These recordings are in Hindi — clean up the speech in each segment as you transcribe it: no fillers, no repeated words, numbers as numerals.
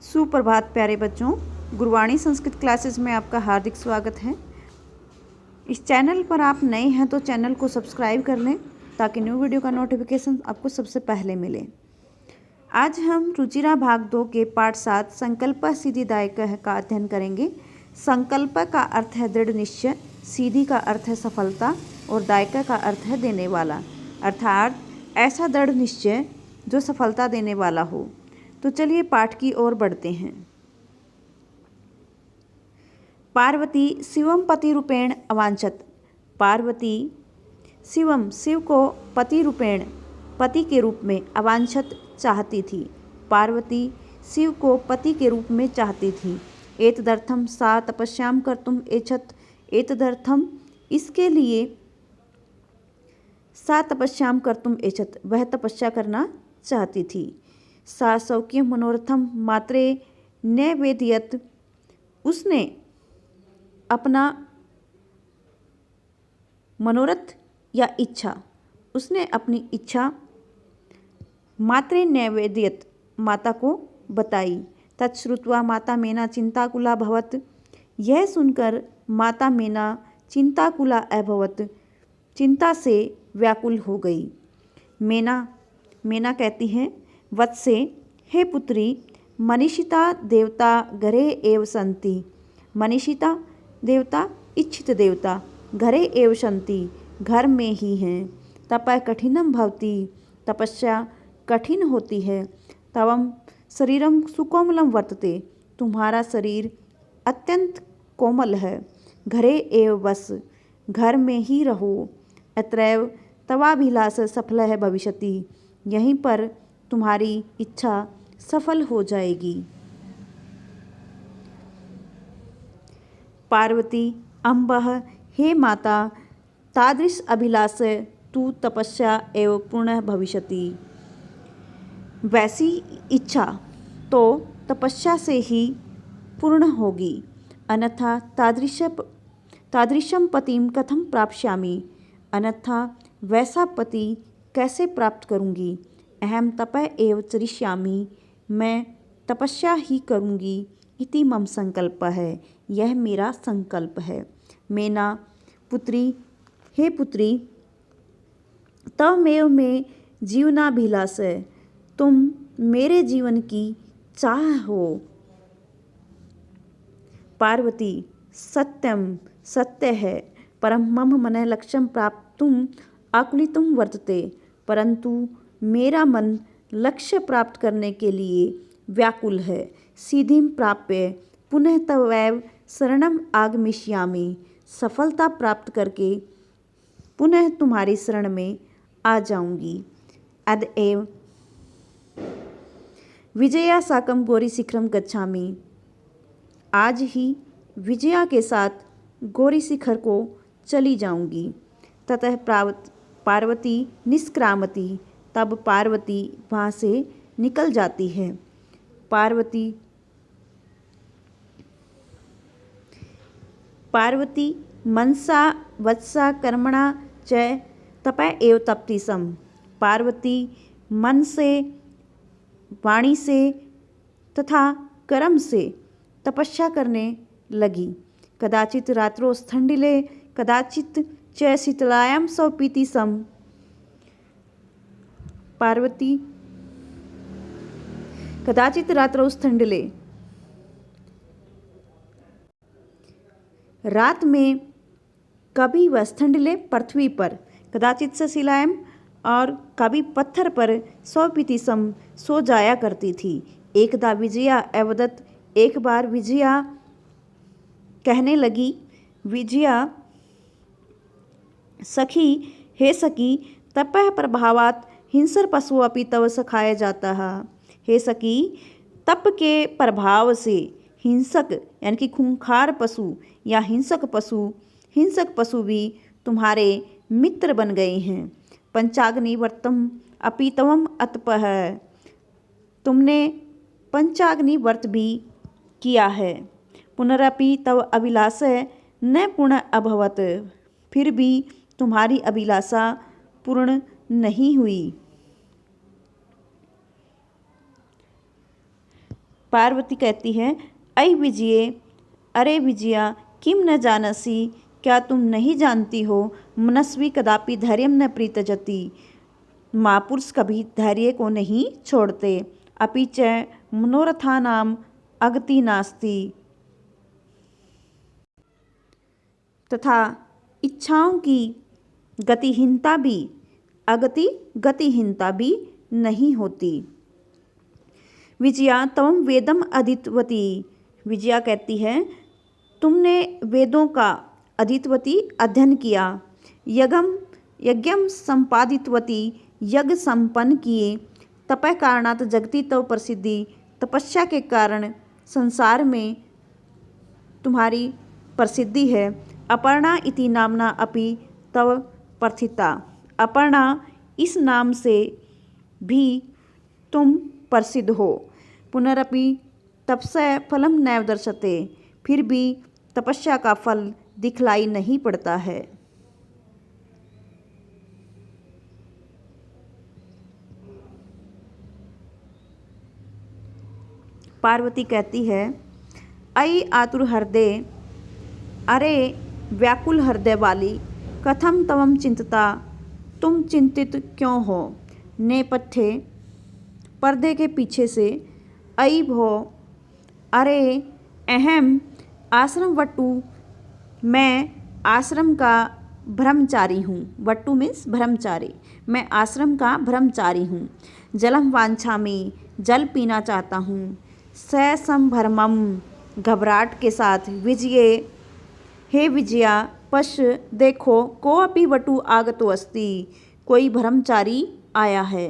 सुप्रभात प्यारे बच्चों, गुरवाणी संस्कृत क्लासेस में आपका हार्दिक स्वागत है। इस चैनल पर आप नए हैं तो चैनल को सब्सक्राइब कर लें ताकि न्यू वीडियो का नोटिफिकेशन आपको सबसे पहले मिले। आज हम रुचिरा भाग 2 के पाठ 7 संकल्प सिद्धिदायक का अध्ययन करेंगे। संकल्प का अर्थ है दृढ़ निश्चय, सिद्धि का अर्थ है सफलता और दायक का अर्थ है देने वाला, अर्थात ऐसा दृढ़ निश्चय जो सफलता देने वाला हो। तो चलिए पाठ की ओर बढ़ते हैं। पार्वती शिवम पति रूपेण अवांछत। पार्वती शिवम शिव को पति रूपेण पति के रूप में अवांछत चाहती थी। पार्वती शिव को पति के रूप में चाहती थी। एतदर्थम सा तपस्याम कर्तुम एच्छत। एतदर्थम इसके लिए सा तपस्याम कर्तुम एच्छत वह तपस्या करना चाहती थी। सा सौख्यम मनोरथम मात्रे नैवेद्यत उसने अपना मनोरथ या इच्छा उसने अपनी इच्छा मात्रे नैवेद्यत माता को बताई। तत्श्रुत्वा माता मेना चिंताकुला भवत। यह सुनकर माता मेना चिंताकुला अभवत चिंता से व्याकुल हो गई। मेना कहती हैं वत्से हे पुत्री मनीषिता देवता घरे एव सन्ति। मनीषिता देवता इच्छित देवता घरे एव सन्ति घर में ही हैं। तपः कठिनम भवति तपस्या कठिन होती है। तवम शरीरम सुकोमलम वर्तते तुम्हारा शरीर अत्यंत कोमल है। घरे एव बस घर में ही रहो। अत्रैव तवाभिलाष सफल है भविष्यति यहीं पर तुम्हारी इच्छा सफल हो जाएगी। पार्वती अम्बः हे माता तादृश अभिलाष तु तपस्या एव पूर्ण भविष्यति। वैसी इच्छा तो तपस्या से ही पूर्ण होगी। अन्यथा तादृशम पतिम कथम प्राप्स्यामि। अन्यथा वैसा पति कैसे प्राप्त करूँगी। अहम तपः एव चरिष्यामि मैं तपस्या ही करूँगी। इति मम संकल्प है यह मेरा संकल्प है। मेना पुत्री हे पुत्री तवमेव में जीवनाभिलाष है तुम मेरे जीवन की चाह हो। पार्वती सत्यम सत्य है परम मम मन लक्ष्यम प्राप्तुम आकुलितुम वर्तते परंतु मेरा मन लक्ष्य प्राप्त करने के लिए व्याकुल है। सिद्धिं प्राप्य पुनः तवैव शरणम आगमिष्यामि। सफलता प्राप्त करके पुनः तुम्हारी शरण में आ जाऊंगी। अतएव विजया साकम गौरी शिखरम गच्छामि। आज ही विजया के साथ गौरी शिखर को चली जाऊंगी। ततः पार्वती निष्क्रामती तब पार्वती वहाँ से निकल जाती है। पार्वती मनसा वत्सा कर्मणा च तपः एव तपति सम। पार्वती मन से वाणी से तथा कर्म से तपस्या करने लगी। कदाचित रात्रो स्थंडिले कदाचित च शीतलायां स्वपीति सम। पार्वती कदाचित रात्रौ स्थंडिले रात में कभी वह स्थंडिले पृथ्वी पर कदाचित सशिलायम और कभी पत्थर पर स्वपीति सम सो जाया करती थी। एकदा विजया अवदत एक बार विजया कहने लगी विजया सखी हे सखी तपः प्रभावात् हिंसर पशु अपि तव सखाया जाता है। हे सखी तप के प्रभाव से हिंसक यानी कि खूंखार पशु या हिंसक पशु भी तुम्हारे मित्र बन गए हैं। पंचाग्नि व्रतम अपि तवम अतपः तुमने पंचाग्नि व्रत भी किया है। पुनरपि तव अभिलाषा न पूर्ण अभवत फिर भी तुम्हारी अभिलाषा पूर्ण नहीं हुई। पार्वती कहती है, अय विजये, अरे विजया, किम न जानसी, क्या तुम नहीं जानती हो, मनस्वी कदापि धैर्यम न प्रीतजति, महापुरुष कभी धैर्य को नहीं छोड़ते, अपि च मनोरथानाम अगति नास्ति, तथा इच्छाओं की गतिहीनता भी नहीं होती। विजया तवम वेदम अधीतवती, विजया कहती है, तुमने वेदों का अधीतवती अध्ययन किया, यज्ञम संपादितवती, यज्ञ संपन्न किए, तपः कारणात् जगति तव प्रसिद्धि, तपस्या के कारण संसार में तुम्हारी प्रसिद्धि है। अपर्णा इति नामना अपि तव प्रथिता, अपर्णा इस नाम से भी तुम प्रसिद्ध हो। पुनरपि तपस्य फलम नैव दर्शते, फिर भी तपस्या का फल दिखलाई नहीं पड़ता है। पार्वती कहती है, अयि आतुर हृदय, अरे व्याकुल हृदय वाली, कथम तवम चिंतता, तुम चिंतित क्यों हो। नेपथ्य, पर्दे के पीछे से, अयि भो, अरे अहम आश्रम वटु, मैं आश्रम का ब्रह्मचारी हूँ। वटु मीन्स ब्रह्मचारी, मैं आश्रम का ब्रह्मचारी हूँ। जलम वांछामि, जल पीना चाहता हूँ। ससंभ्रमम, घबराहट के साथ। विजये, हे विजया, पश्य देखो, कोऽपि वटु आगतो अस्ति, कोई ब्रह्मचारी आया है।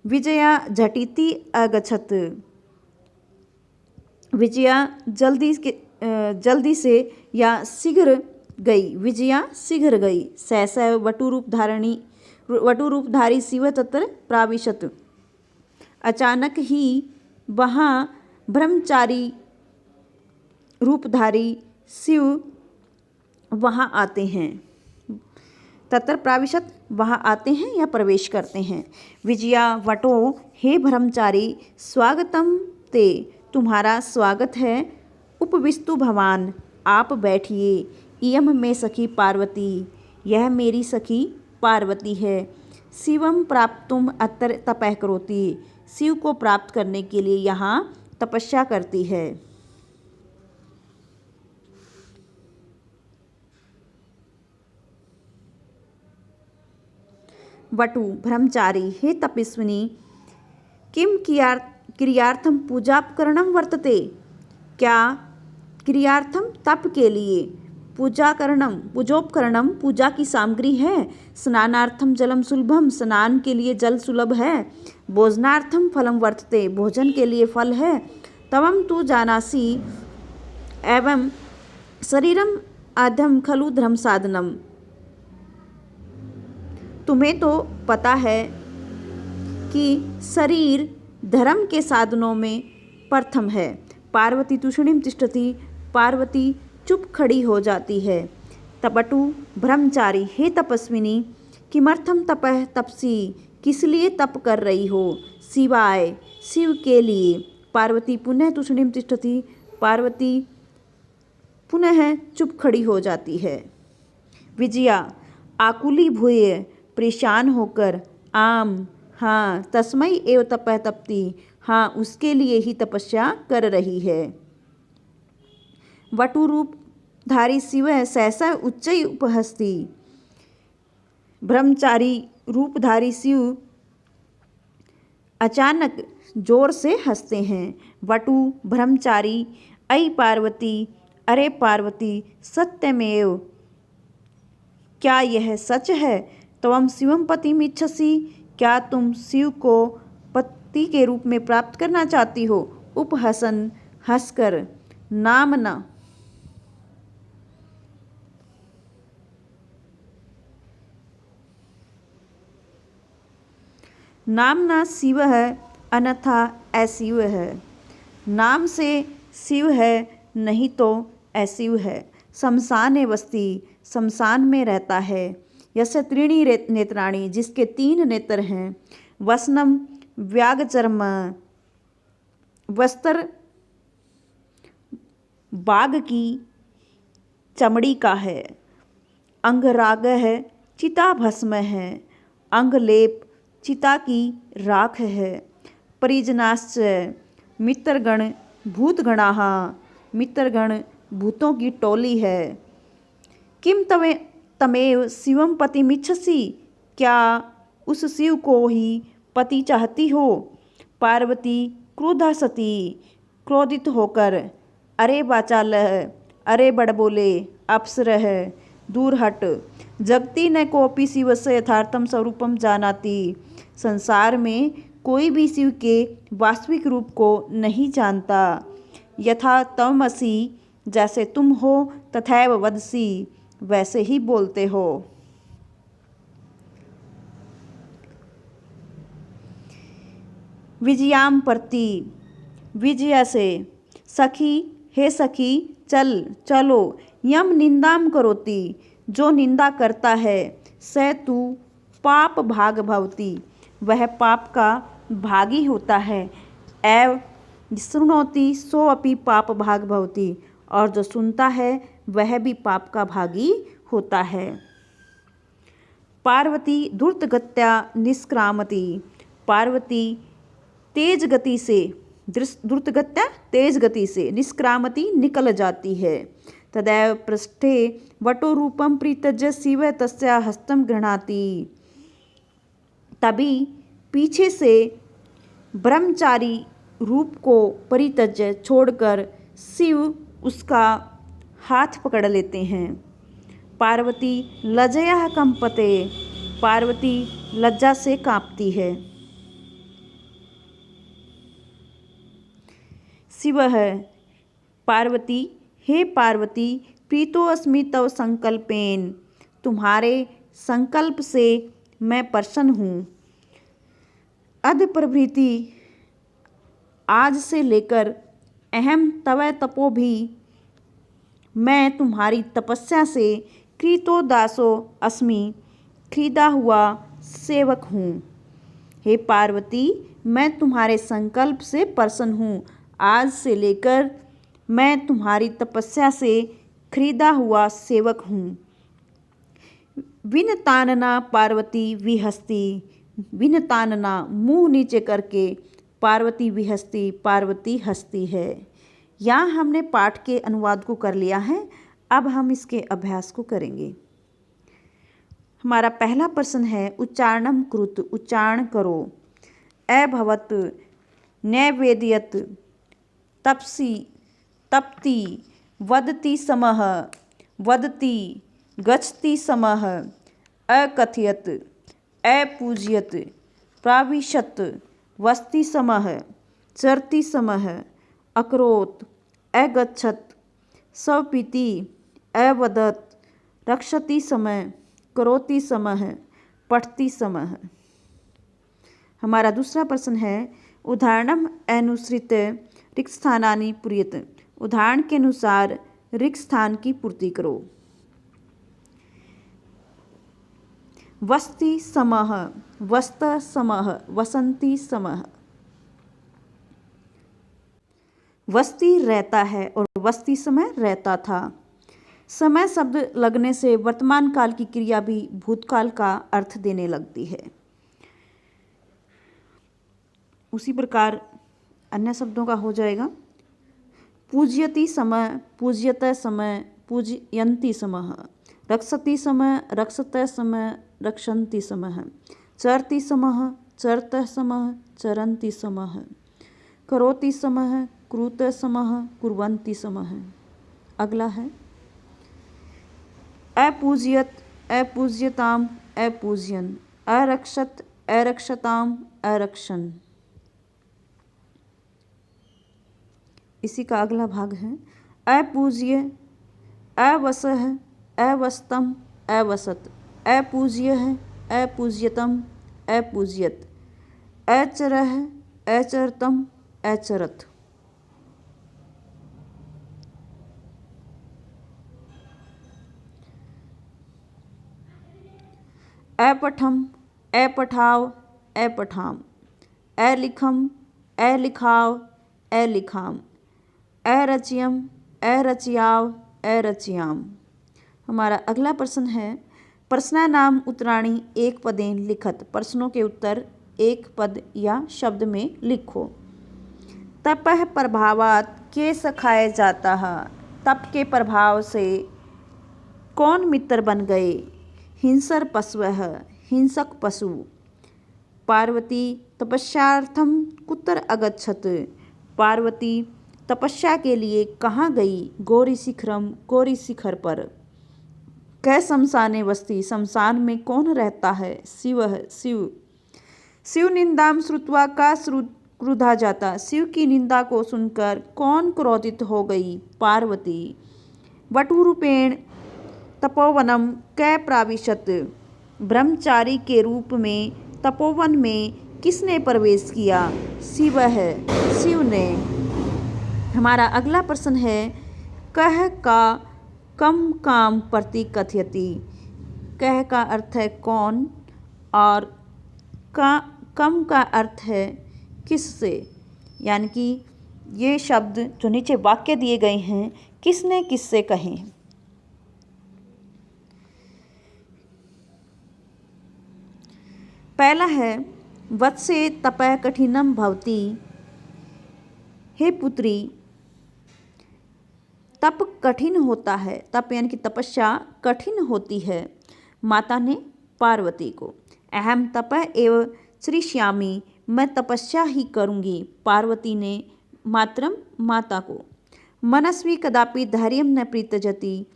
विजया झटिति अगच्छत, विजया जल्दी से या शीघ्र गई, विजया शीघ्र गई। सहसा वटुरूपधारी शिव तत्र प्राविशत, अचानक ही वहाँ ब्रह्मचारी रूपधारी शिव वहाँ आते हैं। तत्र प्राविशत, वहाँ आते हैं या प्रवेश करते हैं। विजया वटो, हे ब्रह्मचारी, स्वागतम ते, तुम्हारा स्वागत है। उपविस्तु भवान, आप बैठिए। इयम में सखी पार्वती, यह मेरी सखी पार्वती है। शिवम प्राप्तुम अत्र तपः करोति, शिव को प्राप्त करने के लिए यहाँ तपस्या करती है। वटु ब्रह्मचारी, हे तपस्विनी, किम क्रियार्थम पूजापकरणम वर्तते, क्या क्रियार्थम तप के लिए पूजोपकरणम पूजा की सामग्री है। स्नानार्थम जलम सुलभम, स्नान के लिए जल सुलभ है। भोजनार्थम फलम वर्तते, भोजन के लिए फल है। तवम तु जानासि एवं शरीरम आद्यम खलु धर्म साधनम, तुम्हें तो पता है कि शरीर धर्म के साधनों में प्रथम है। पार्वती तूषणीम तिष्ठति, पार्वती चुप खड़ी हो जाती है। तपटु ब्रह्मचारी, हे तपस्विनी, किमर्थम तपः तपसी, किस लिए तप कर रही हो। शिवाय, शिव के लिए। पार्वती पुनः तूषणीम तिष्ठति, पार्वती पुनः चुप खड़ी हो जाती है। विजया आकुली भूय, परेशान होकर, आम, हाँ, तस्मै एव तपः तपती, हाँ, उसके लिए ही तपस्या कर रही है। वटु रूपधारी शिव सहसा उच्चै उपहसति, ब्रह्मचारी रूपधारी शिव अचानक जोर से हंसते हैं। वटु ब्रह्मचारी, अयि पार्वती, अरे पार्वती, सत्यमेव, क्या यह सच है। त्वं शिवं पतिमिच्छसि, क्या तुम शिव को पति के रूप में प्राप्त करना चाहती हो। उपहसन, हंसकर। नामना, नामना शिव है, अन्यथा अशिव है। नाम से शिव है, नहीं तो अशिव है। शमशाने वसति, शमशान में रहता है। यस्य त्रीणि नेत्राणि, जिसके 3 नेत्र हैं। वसनम व्याघचर्म वस्त्र बाघ की चमड़ी का है। अंगराग है, चिता भस्म है। अंगलेप चिता की राख है। परिजनाश्च मित्रगण भूतगणाः मित्रगण भूतों की टोली है। किम तमेव शिवम पतिमिच्छसि, क्या उस शिव को ही पति चाहती हो। पार्वती क्रोधा सती क्रोधित होकर, अरे वाचालः, अरे बड़बोले, अप्सरः, दूर हट। जगति न कोपि शिवस्य यथार्थम स्वरूपम जानाति, संसार में कोई भी शिव के वास्तविक रूप को नहीं जानता। यथा त्वमसि, जैसे तुम हो, तथैव वदसि, वैसे ही बोलते हो। विजयाम प्रति विजय से, सखी हे सखी चल चलो। यम निंदाम करोति, जो निंदा करता है। स तू पाप भाग भवति, वह पाप का भागी होता है। एव शृणोति सो अपि पाप भाग भवति, और जो सुनता है वह भी पाप का भागी होता है। पार्वती धूर्तगत्या निष्क्रामति, पार्वती तेज गति से द्रुतगत्या तेज गति से निष्क्रामति निकल जाती है। तदैव पृष्ठे वटो रूपम प्रीतज्य शिव तस्या हस्तम गृह्णाति, तभी पीछे से ब्रह्मचारी रूप को परित्यज्य छोड़कर शिव उसका हाथ पकड़ लेते हैं। पार्वती लज्जया कंपते, पार्वती लज्जा से कांपती है। शिव है पार्वती, हे पार्वती प्रीतो अस्मि तव संकल्पेन, तुम्हारे संकल्प से मैं प्रसन्न हूँ। अद्य प्रभृति, आज से लेकर, अहम तव तपो भी, मैं तुम्हारी तपस्या से, कृतो दासो अस्मि, खरीदा हुआ सेवक हूँ। हे पार्वती, मैं तुम्हारे संकल्प से प्रसन्न हूँ। आज से लेकर मैं तुम्हारी तपस्या से खरीदा हुआ सेवक हूँ। विनतानना पार्वती विहस्ती, विनतानना मुंह नीचे करके पार्वती विहस्ती, पार्वती हंसती है। यहाँ हमने पाठ के अनुवाद को कर लिया है। अब हम इसके अभ्यास को करेंगे। हमारा पहला प्रश्न है उच्चारणम कृत, उच्चारण करो। अभवत, नैवेद्यत, तपसी, तप्ति, वदति समः, वदति, गच्छति समः, अकथयत, अपूजयत, प्राविशत, वसति समः, चरति समः, अकरोत्, अगच्छत्, स्वपिति, अवदत्, रक्षति समः, करोति समः, पठति समः। हमारा दूसरा प्रश्न है उदाहरणम अनुसृत रिक्त स्थानानि पूरयत, उदाहरण के अनुसार रिक्त स्थान की पूर्ति करो। वसति समः, वस्त समः, वसंती समः। वसति रहता है और वसती समय रहता था। समय शब्द लगने से वर्तमान काल की क्रिया भी भूतकाल का अर्थ देने लगती है। उसी प्रकार अन्य शब्दों का हो जाएगा। पूज्यति समय, पूज्यत समय, पूजयन्ति समः। रक्षति समय, रक्षत समय, रक्षन्ति समः। चरति समः, चरत समः, चरन्ति समः। करोति समः, कुरुत समः, कुर्वन्ति समः। अगला है अपूज्यत, अपूज्यताम, अपूज्यन, अरक्षत, अरक्षताम, अरक्षन। इसी का अगला भाग है अपूज्य, अवसः, अवस्तम, अवसत, अपूज्य, अपूज्यतम, अपूज्यत, अचरः, अचरतम, अचरत। अपठम, अपठाव, अपठाम, ए लिखम, ए लिखाव, ए लिखाम, ए रचियम, ए रचियाव, ए रचियाम। हमारा अगला प्रश्न है प्रश्नानाम उत्तराणी एक पदेन लिखत। प्रश्नों के उत्तर एक पद या शब्द में लिखो। तपह प्रभावात के सखाए जाता है। तप के प्रभाव से कौन मित्र बन गए? हिंसर पशवः, हिंसक पशु। पार्वती तपस्यार्थम कुत्र अगच्छत। पार्वती तपस्या के लिए कहाँ गई? गौरी शिखरम, गौरी शिखर पर। कै शमशाने वस्ति, शमशान में कौन रहता है? शिवः, शिव। शिव निंदाम श्रुत्वा का क्रुद्धा जाता। शिव की निंदा को सुनकर कौन क्रोधित हो गई? पार्वती। वटुरूपेण तपोवनम कै प्राविशत। ब्रह्मचारी के रूप में तपोवन में किसने प्रवेश किया? शिव है, शिव ने। हमारा अगला प्रश्न है कह का कम काम प्रति कथयति। कह का अर्थ है कौन और कम का अर्थ है किससे, यानी कि ये शब्द जो नीचे वाक्य दिए गए हैं किसने किससे कहे। पहला है वत्से तपः कठिनम भवति। हे पुत्री तप कठिन होता है। तप यानी कि तपस्या कठिन होती है। माता ने पार्वती को। अहम तपः एव श्रीश्यामी, मैं तपस्या ही करूँगी। पार्वती ने मातरम, माता को। मनस्वी कदापि धैर्यम न प्रीतजति,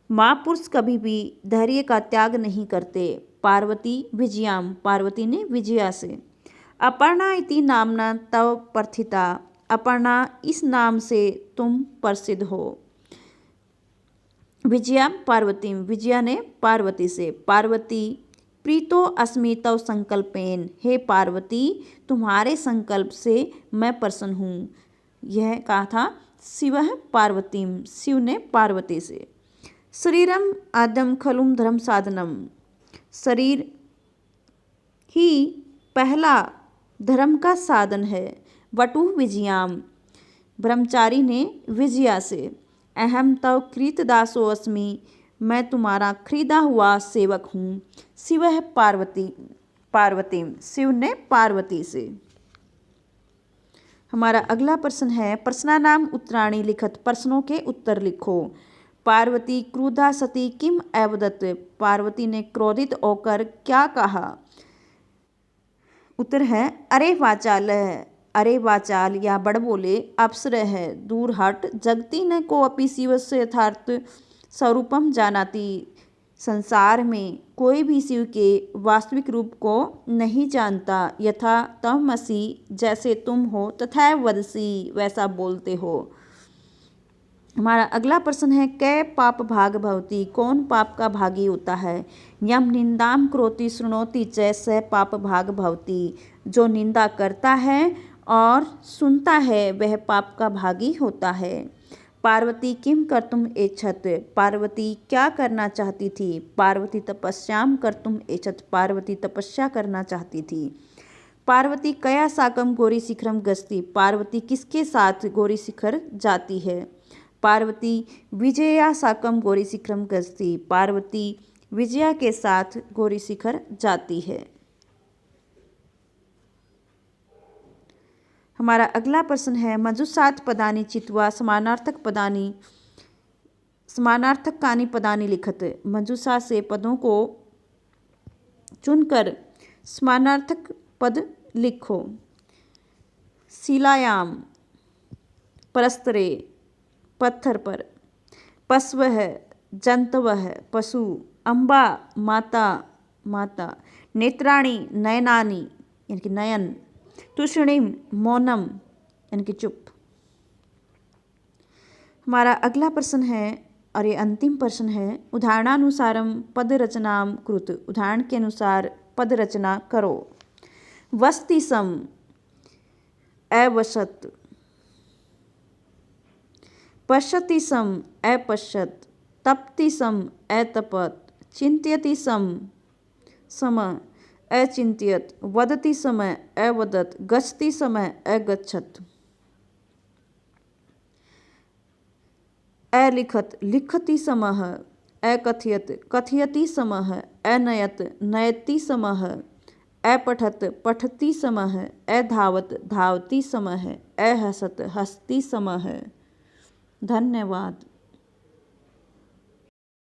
महापुरुष कभी भी धैर्य का त्याग नहीं करते। पार्वती विजयाम, पार्वती ने विजया से। अपर्णा इति नामना तव प्रथिता, अपर्णा इस नाम से तुम प्रसिद्ध हो। विजया पार्वती, विजया ने पार्वती से। पार्वती प्रीतो अस्मि तव संकल्पेन, हे पार्वती तुम्हारे संकल्प से मैं प्रसन्न हूँ। यह कहा था शिव पार्वती, शिव ने पार्वती से। शरीरम आद्यम खलुम धर्म साधनम, शरीर ही पहला धर्म का साधन है। वटु विजयाम, ब्रह्मचारी ने विजया से। अहम तव कृतदासो अस्मि, मैं तुम्हारा खरीदा हुआ सेवक हूँ। शिव है पार्वती, पार्वती, शिव ने पार्वती से। हमारा अगला प्रश्न है प्रश्नानाम उत्तराणी लिखत। प्रश्नों के उत्तर लिखो। पार्वती क्रुद्धा सती किम अवदत्, पार्वती ने क्रोधित होकर क्या कहा? उत्तर है अरे वाचाल, अरे वाचाल या बड़बोले अप्सर है, दूर हट। जगती न को अपि शिव से यथार्थ स्वरूपम जानाति, संसार में कोई भी शिव के वास्तविक रूप को नहीं जानता। यथा तमसि, जैसे तुम हो, तथा वदसी, वैसा बोलते हो। हमारा अगला प्रश्न है कै पाप भाग भवती, कौन पाप का भागी होता है? यम निंदाम करोति शृणोति च स पाप भाग भवती, जो निंदा करता है और सुनता है वह पाप का भागी होता है। पार्वती किम कर्तुम एच्छत, पार्वती क्या करना चाहती थी? पार्वती तपस्याम कर्तुम एच्छत, पार्वती तपस्या करना चाहती थी। पार्वती कया साकम गौरी शिखरम गस्ती, पार्वती किसके साथ गौरी शिखर जाती है? पार्वती विजया साकम गौरी शिखरम गस्ती, पार्वती विजया के साथ गौरी शिखर जाती है। हमारा अगला प्रश्न है मंजुषात् पदानि चित्वा समानार्थक पदानि, समानार्थक कानि पदानि लिखत। मंजुषा से पदों को चुनकर समानार्थक पद लिखो। शिलायाम, परस्तरे, पत्थर पर। पशवः, जंतवः, पशु। अम्बा, माता, माता। नेत्राणि, नयनानि, यानी कि नयन। तुषणिम, मौनम, यानी कि चुप। हमारा अगला प्रश्न है और ये अंतिम प्रश्न है उदाहरणानुसारम पद रचनाम कृत, उदाहरण के अनुसार पद रचना करो। वस्ति सम, अवसत। पश्यति सम, अपश्यत। तपति सम, अतपत। चिंत्यति सम, सम। अचिन्तयत्, वदति समय अवदत्, गच्छति समय अगच्छत्। अलिखत्, लिखति समः अकथयत्, कथयति समः अनयत्, नयति समः अपठत्, पठति समः अधावत्, धावति समः अहसत्, हसति समः। धन्यवाद।